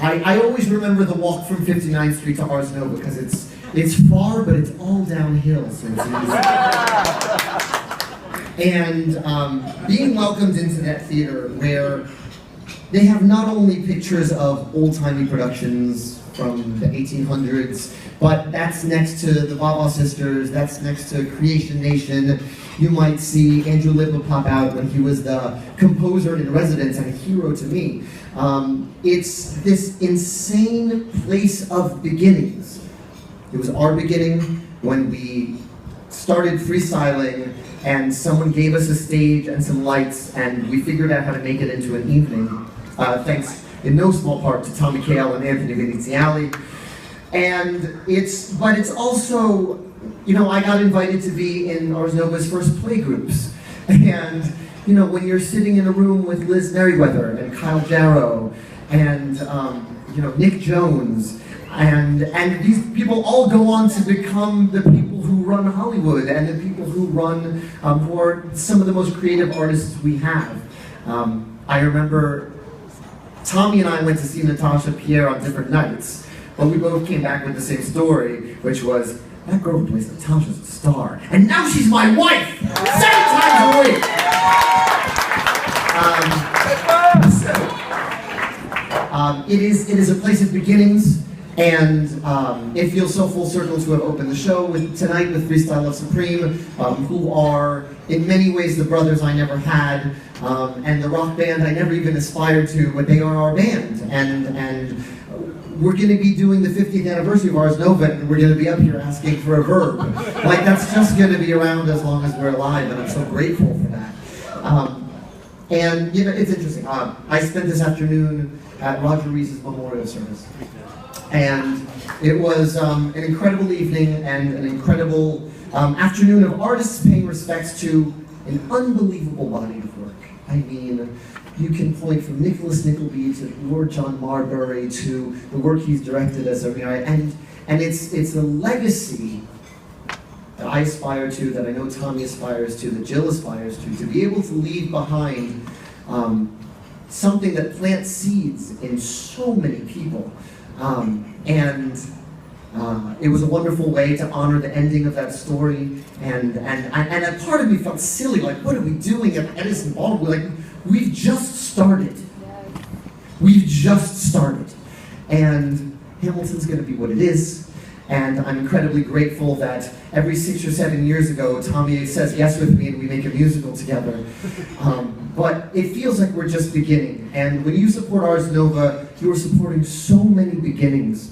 I always remember the walk from 59th Street to Ars Nova because it's far, but it's all downhill, so it's easy. And being welcomed into that theater where they have not only pictures of old-timey productions from the 1800s, but that's next to the Baba Sisters, that's next to Creation Nation. You might see Andrew Lipa pop out when he was the composer in residence and a hero to me. It's this insane place of beginnings. It was our beginning when we started freestyling and someone gave us a stage and some lights and we figured out how to make it into an evening. Thanks in no small part to Tommy Kail and Anthony Viniziali. And it's also, you know, I got invited to be in Ars Nova's first play groups. And, you know, when you're sitting in a room with Liz Merriweather and Kyle Jarrow and, you know, Nick Jones, and these people all go on to become the people who run Hollywood and the people who run, who are some of the most creative artists we have. I remember Tommy and I went to see Natasha Pierre on different nights, but we both came back with the same story, which was, that girl who plays Natasha's a star, and now she's my wife! 7 times a week! It is a place of beginnings, and it feels so full circle to have opened the show tonight with Freestyle Love Supreme, who are in many ways the brothers I never had, and the rock band I never even aspired to, but they are our band. And we're going to be doing the 50th anniversary of Ars Nova, and we're going to be up here asking for a verb. Like, that's just going to be around as long as we're alive, and I'm so grateful for that. And, you know, it's interesting. I spent this afternoon at Roger Rees's memorial service. And it was an incredible evening and an incredible afternoon of artists paying respects to an unbelievable body of work. I mean, you can point from Nicholas Nickleby to Lord John Marbury to the work he's directed as a, you know, and it's a legacy that I aspire to, that I know Tommy aspires to, that Jill aspires to be able to leave behind something that plants seeds in so many people. It was a wonderful way to honor the ending of that story, and a part of me felt silly, like, what are we doing at Edison Ballroom? Like, we've just started. We've just started. And Hamilton's gonna be what it is, and I'm incredibly grateful that every 6 or 7 years ago, Tommy says yes with me and we make a musical together. But it feels like we're just beginning, and when you support Ars Nova, you are supporting so many beginnings.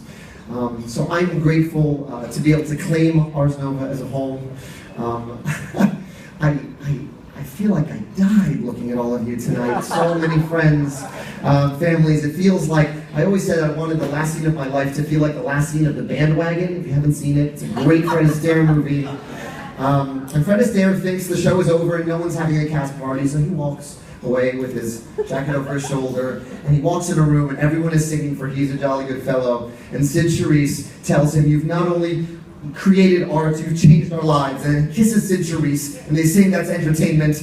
So I'm grateful to be able to claim Ars Nova as a home. I feel like I died looking at all of you tonight. So many friends, families. It feels like, I always said I wanted the last scene of my life to feel like the last scene of The Bandwagon. If you haven't seen it, it's a great Fred Astaire movie. And Fred Astaire thinks the show is over and no one's having a cast party, so he walks away with his jacket over his shoulder, and he walks in a room and everyone is singing for He's a Jolly Good Fellow, and Sid Charisse tells him, you've not only created art, you've changed our lives, and he kisses Sid Charisse, and they sing That's Entertainment,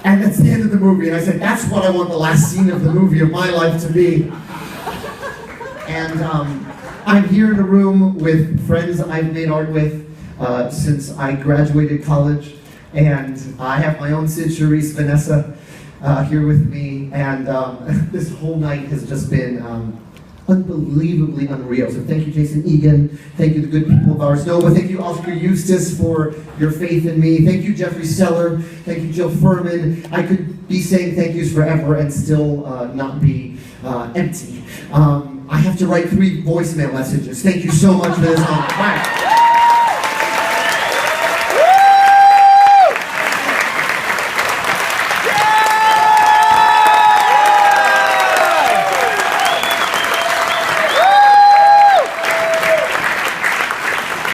and that's the end of the movie. And I said, that's what I want the last scene of the movie of my life to be. And I'm here in a room with friends I've made art with since I graduated college, and I have my own Sid Charisse, Vanessa, here with me, and this whole night has just been unbelievably unreal. So thank you, Jason Egan. Thank you, the good people of Ars Nova. Thank you, Oscar Eustace, for your faith in me. Thank you, Jeffrey Seller. Thank you, Jill Furman. I could be saying thank yous forever and still not be empty. I have to write 3 voicemail messages. Thank you so much for this honor. Bye.